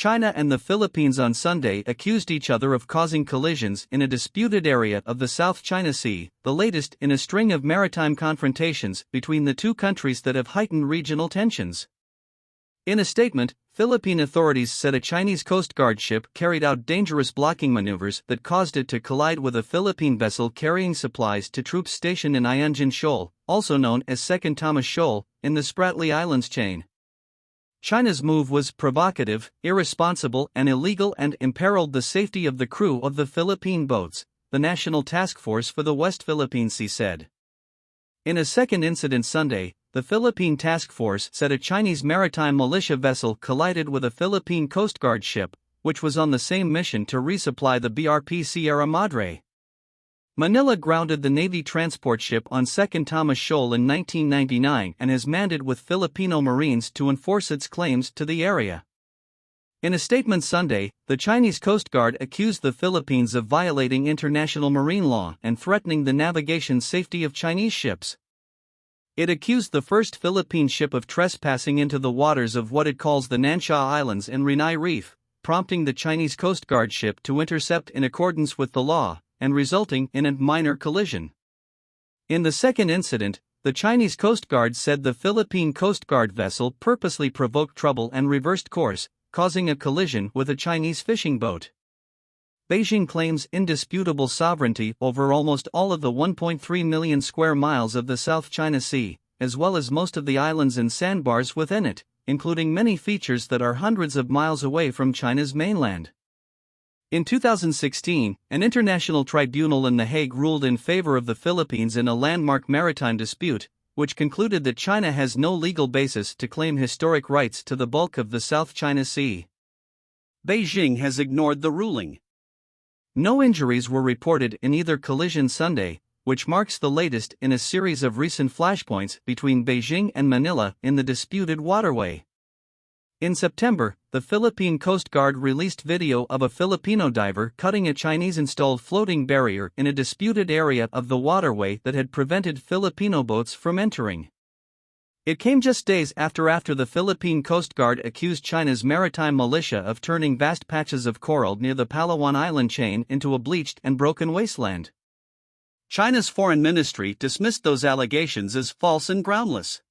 China and the Philippines on Sunday accused each other of causing collisions in a disputed area of the South China Sea, the latest in a string of maritime confrontations between the two countries that have heightened regional tensions. In a statement, Philippine authorities said a Chinese Coast Guard ship carried out dangerous blocking maneuvers that caused it to collide with a Philippine vessel carrying supplies to troops stationed in Ayungin Shoal, also known as Second Thomas Shoal, in the Spratly Islands chain. China's move was provocative, irresponsible, and illegal and imperiled the safety of the crew of the Philippine boats, the National Task Force for the West Philippine Sea said. In a second incident Sunday, the Philippine Task Force said a Chinese maritime militia vessel collided with a Philippine Coast Guard ship, which was on the same mission to resupply the BRP Sierra Madre. Manila grounded the Navy transport ship on Second Thomas Shoal in 1999 and has manned it with Filipino Marines to enforce its claims to the area. In a statement Sunday, the Chinese Coast Guard accused the Philippines of violating international marine law and threatening the navigation safety of Chinese ships. It accused the first Philippine ship of trespassing into the waters of what it calls the Nansha Islands and Renai Reef, prompting the Chinese Coast Guard ship to intercept in accordance with the law, and resulting in a minor collision. In the second incident, the Chinese Coast Guard said the Philippine Coast Guard vessel purposely provoked trouble and reversed course, causing a collision with a Chinese fishing boat. Beijing claims indisputable sovereignty over almost all of the 1.3 million square miles of the South China Sea, as well as most of the islands and sandbars within it, including many features that are hundreds of miles away from China's mainland. In 2016, an international tribunal in The Hague ruled in favor of the Philippines in a landmark maritime dispute, which concluded that China has no legal basis to claim historic rights to the bulk of the South China Sea. Beijing has ignored the ruling. No injuries were reported in either collision Sunday, which marks the latest in a series of recent flashpoints between Beijing and Manila in the disputed waterway. In September, the Philippine Coast Guard released video of a Filipino diver cutting a Chinese-installed floating barrier in a disputed area of the waterway that had prevented Filipino boats from entering. It came just days after the Philippine Coast Guard accused China's maritime militia of turning vast patches of coral near the Palawan Island chain into a bleached and broken wasteland. China's foreign ministry dismissed those allegations as false and groundless.